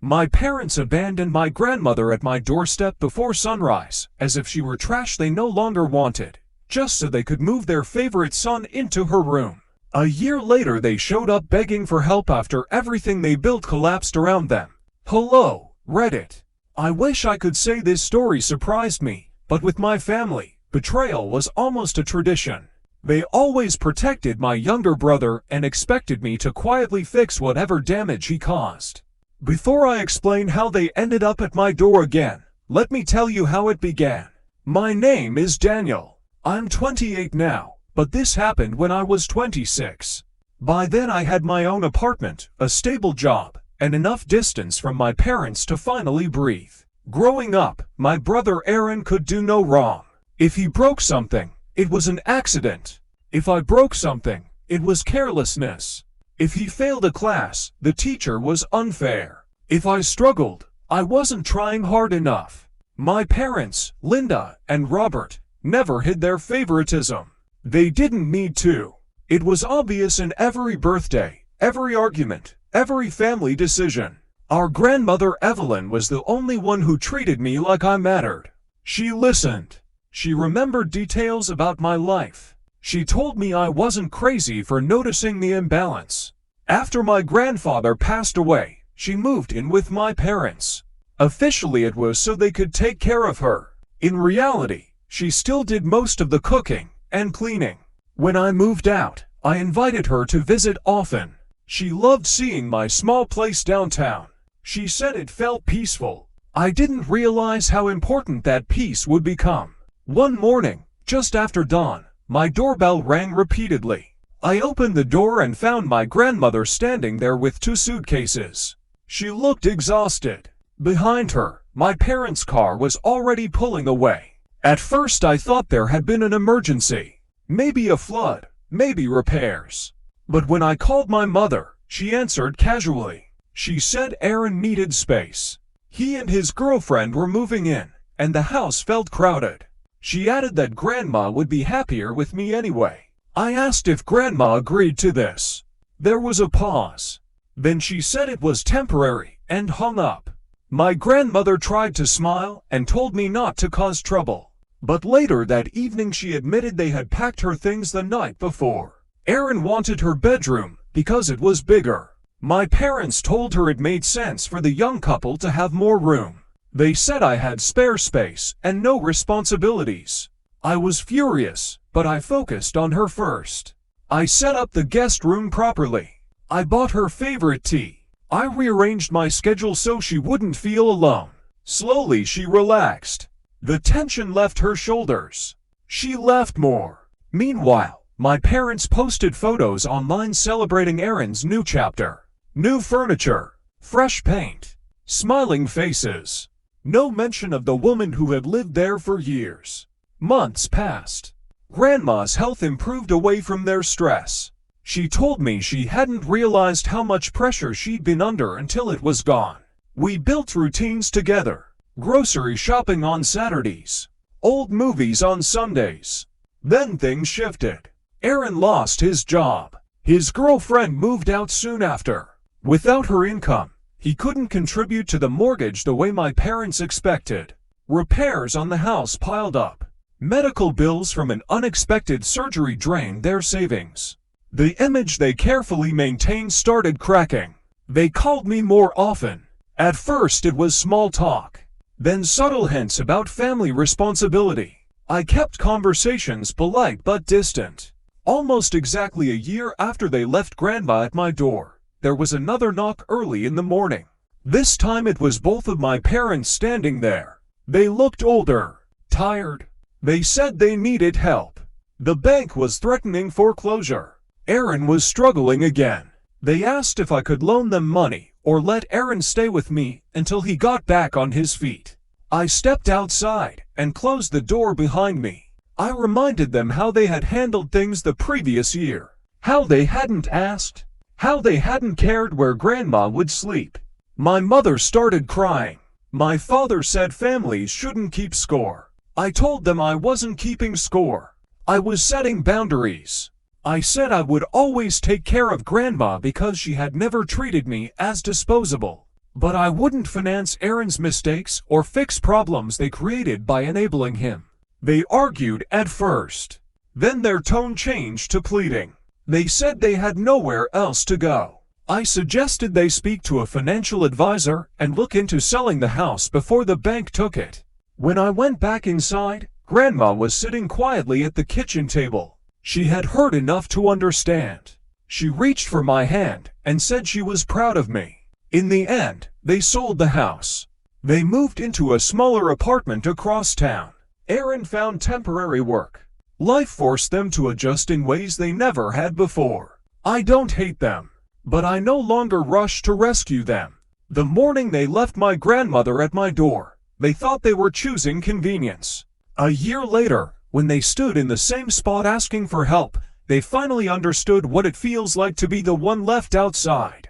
My parents abandoned my grandmother at my doorstep before sunrise, as if she were trash they no longer wanted, just so they could move their favorite son into her room. A year later they showed up begging for help after everything they built collapsed around them. Hello, Reddit. I wish I could say this story surprised me, but with my family, betrayal was almost a tradition. They always protected my younger brother and expected me to quietly fix whatever damage he caused. Before I explain how they ended up at my door again, let me tell you how it began. My name is Daniel. I'm 28 now, but this happened when I was 26. By then I had my own apartment, a stable job, and enough distance from my parents to finally breathe. Growing up, my brother Aaron could do no wrong. If he broke something, it was an accident. If I broke something, it was carelessness. If he failed a class, the teacher was unfair. If I struggled, I wasn't trying hard enough. My parents, Linda and Robert, never hid their favoritism. They didn't need to. It was obvious in every birthday, every argument, every family decision. Our grandmother Evelyn was the only one who treated me like I mattered. She listened. She remembered details about my life. She told me I wasn't crazy for noticing the imbalance. After my grandfather passed away, she moved in with my parents. Officially it was so they could take care of her. In reality, she still did most of the cooking and cleaning. When I moved out, I invited her to visit often. She loved seeing my small place downtown. She said it felt peaceful. I didn't realize how important that peace would become. One morning, just after dawn, my doorbell rang repeatedly. I opened the door and found my grandmother standing there with 2 suitcases. She looked exhausted. Behind her, my parents' car was already pulling away. At first I thought there had been an emergency. Maybe a flood, maybe repairs. But when I called my mother, she answered casually. She said Aaron needed space. He and his girlfriend were moving in, and the house felt crowded. She added that Grandma would be happier with me anyway. I asked if Grandma agreed to this. There was a pause. Then she said it was temporary and hung up. My grandmother tried to smile and told me not to cause trouble. But later that evening she admitted they had packed her things the night before. Aaron wanted her bedroom because it was bigger. My parents told her it made sense for the young couple to have more room. They said I had spare space and no responsibilities. I was furious, but I focused on her first. I set up the guest room properly. I bought her favorite tea. I rearranged my schedule so she wouldn't feel alone. Slowly she relaxed. The tension left her shoulders. She laughed more. Meanwhile, my parents posted photos online celebrating Aaron's new chapter. New furniture, fresh paint, smiling faces. No mention of the woman who had lived there for years. Months passed. Grandma's health improved away from their stress. She told me she hadn't realized how much pressure she'd been under until it was gone. We built routines together. Grocery shopping on Saturdays. Old movies on Sundays. Then things shifted. Aaron lost his job. His girlfriend moved out soon after. Without her income, he couldn't contribute to the mortgage the way my parents expected. Repairs on the house piled up. Medical bills from an unexpected surgery drained their savings. The image they carefully maintained started cracking. They called me more often. At first it was small talk. Then subtle hints about family responsibility. I kept conversations polite but distant. Almost exactly a year after they left Grandma at my door, there was another knock early in the morning. This time it was both of my parents standing there. They looked older, tired. They said they needed help. The bank was threatening foreclosure. Aaron was struggling again. They asked if I could loan them money or let Aaron stay with me until he got back on his feet. I stepped outside and closed the door behind me. I reminded them how they had handled things the previous year, how they hadn't asked, how they hadn't cared where Grandma would sleep. My mother started crying. My father said families shouldn't keep score. I told them I wasn't keeping score. I was setting boundaries. I said I would always take care of Grandma because she had never treated me as disposable. But I wouldn't finance Aaron's mistakes or fix problems they created by enabling him. They argued at first. Then their tone changed to pleading. They said they had nowhere else to go. I suggested they speak to a financial advisor and look into selling the house before the bank took it. When I went back inside, Grandma was sitting quietly at the kitchen table. She had heard enough to understand. She reached for my hand and said she was proud of me. In the end, they sold the house. They moved into a smaller apartment across town. Aaron found temporary work. Life forced them to adjust in ways they never had before. I don't hate them, but I no longer rush to rescue them. The morning they left my grandmother at my door, they thought they were choosing convenience. A year later, when they stood in the same spot asking for help, they finally understood what it feels like to be the one left outside.